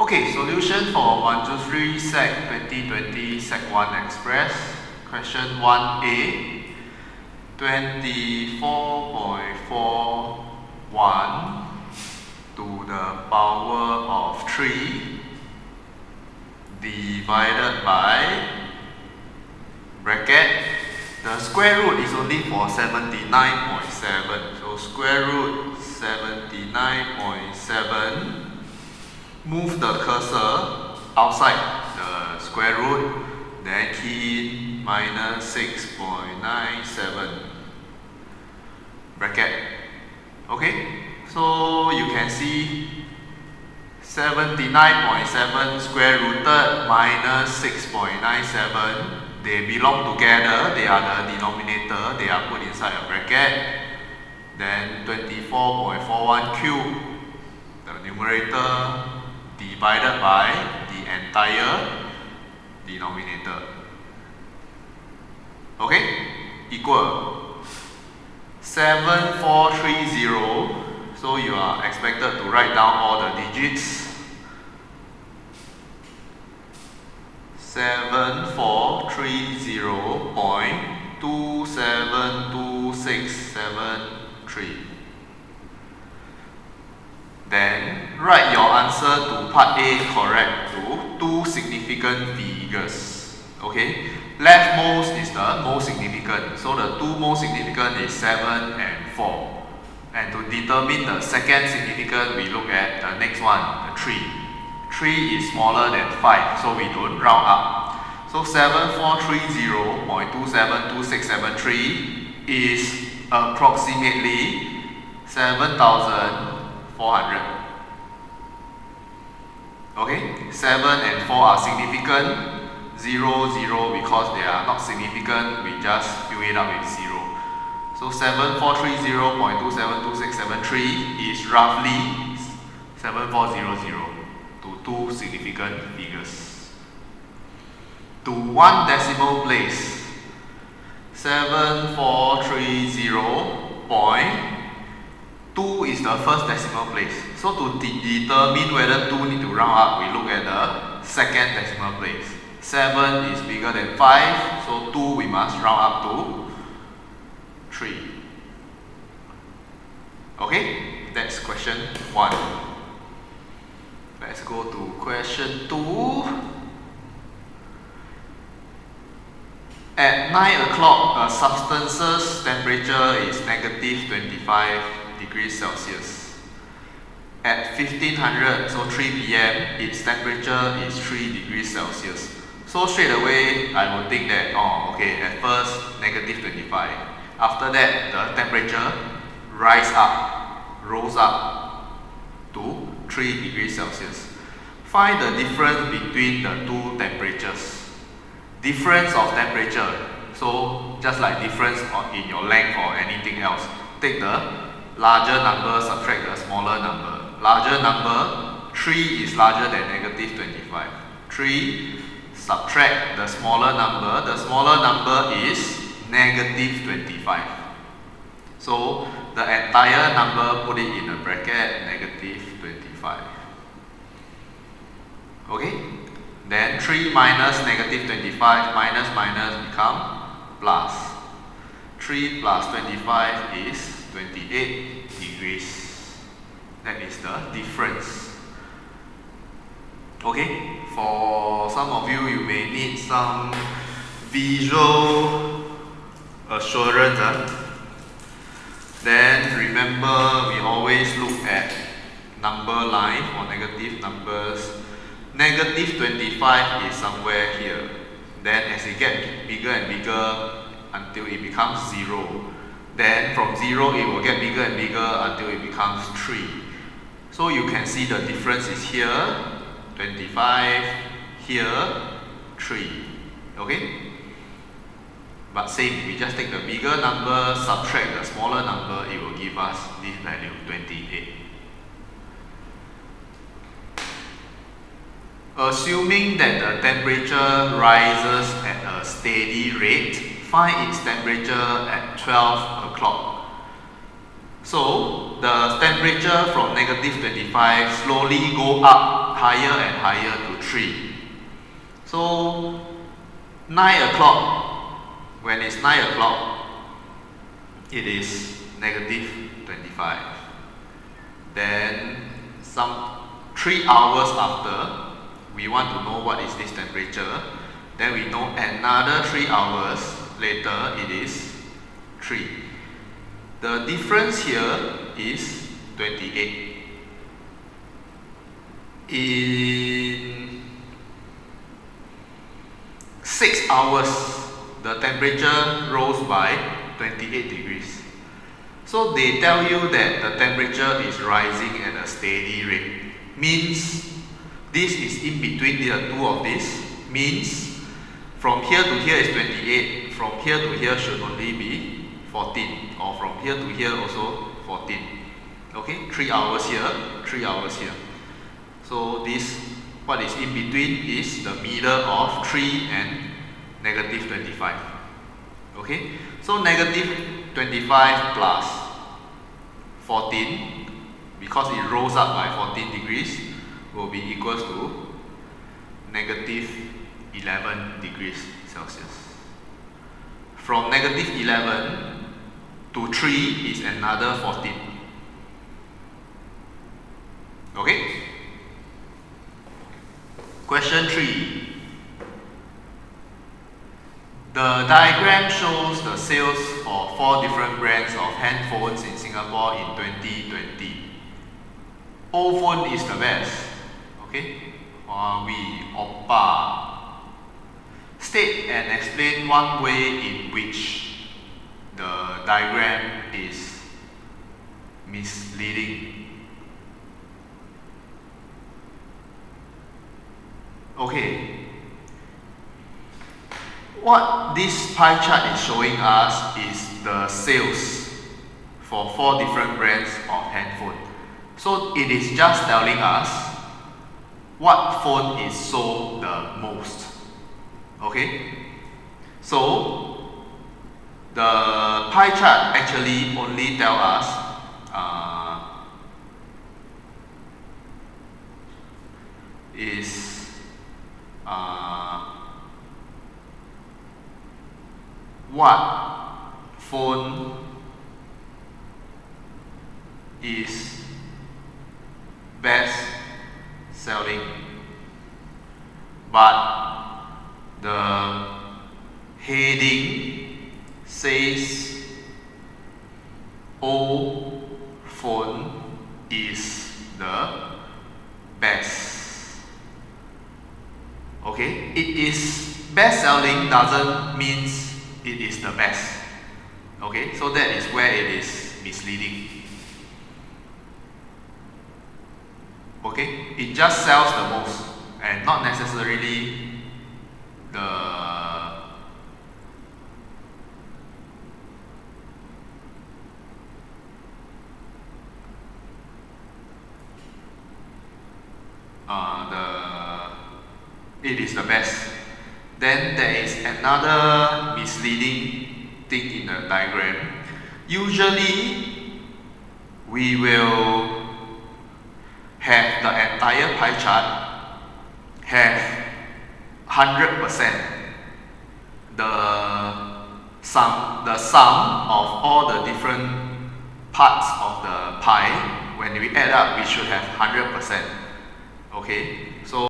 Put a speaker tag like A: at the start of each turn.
A: Okay, solution for Manjusri Sec 2020 Sec 1 Express. Question 1A, 24.41 to the power of 3 divided by bracket. The square root is only for 79.7. So square root 79.7. Move the cursor outside the square root, then key in minus 6.97 bracket. Okay, so you can see 79.7 square rooted minus 6.97. They belong together, they are the denominator, they are put inside a bracket. Then 24.41 cubed, the numerator, divided by the entire denominator. Okay, equal 7430. So you are expected to write down all the digits. 7430.272673. Then write your answer to part A correct to two significant figures. Okay, leftmost is the most significant. So the two most significant is 7 and 4. And to determine the second significant, we look at the next one, the 3. 3 is smaller than 5, so we don't round up. So 7430.272673 is approximately 7,400. Okay, 7 and 4 are significant. 0, 0 because they are not significant, we just fill it up with 0. So 7430.272673 is roughly 7400 to two significant figures. To one decimal place, 7430.2 is the first decimal place. So to determine whether 2 need to round up, we look at the second decimal place. 7 is bigger than 5, so 2 we must round up to 3. Okay, that's question 1. Let's go to question 2. At 9 o'clock, a substance's temperature is negative 25 degrees Celsius. At 1500, so 3 p.m., its temperature is 3 degrees Celsius. So straight away, I would think that, okay, at first, negative 25. After that, the temperature rose up to 3 degrees Celsius. Find the difference between the two temperatures. Difference of temperature, so just like difference in your length or anything else, take the larger number, subtract the smaller number. Larger number, 3 is larger than negative 25. 3, subtract the smaller number is negative 25. So the entire number, put it in a bracket, negative 25. Okay? Then 3 minus negative 25, minus become plus. 3 plus 25 is 28 degrees. That is the difference. Okay? For some of you, you may need some visual assurance. Then remember, we always look at number line for negative numbers. Negative 25 is somewhere here. Then as it gets bigger and bigger until it becomes 0. Then from 0 it will get bigger and bigger until it becomes 3. So you can see the difference is here, 25, here, 3. Okay? But same, we just take the bigger number, subtract the smaller number, it will give us this value, 28. Assuming that the temperature rises at a steady rate, find its temperature at 12 o'clock. So, the the temperature from negative 25 slowly go up higher and higher to 3. So 9 o'clock, when it's 9 o'clock, it is negative 25. Then some 3 hours after, we want to know what is this temperature. Then we know another 3 hours later it is 3. The difference here is 28. In 6 hours, the temperature rose by 28 degrees. So they tell you that the temperature is rising at a steady rate. Means this is in between the two of these. Means from here to here is 28. From here to here should only be 14. Or from here to here also 14. Okay, 3 hours here, 3 hours here. So this, what is in between is the middle of 3 and negative 25. Okay, so negative 25 plus 14, because it rose up by 14 degrees, will be equals to negative 11 degrees Celsius. From negative 11 to 3 is another 14. Okay? Question 3. The diagram shows the sales for 4 different brands of handphones in Singapore in 2020. Old phone is the best. Okay? Huawei, Oppa. State and explain one way in which the diagram is misleading. Okay. What this pie chart is showing us is the sales for 4 different brands of handphone. So it is just telling us what phone is sold the most. Okay? So the pie chart actually only tells us what phone is best selling, but the heading says old phone is the best. Okay, it is best selling doesn't mean it is the best. Okay, so that is where it is misleading. Okay, it just sells the most and not necessarily it is the best. Then there is another misleading thing in the diagram. Usually we will have the entire pie chart have 100%. The sum of all the different parts of the pie, when we add up, we should have 100%. Okay, so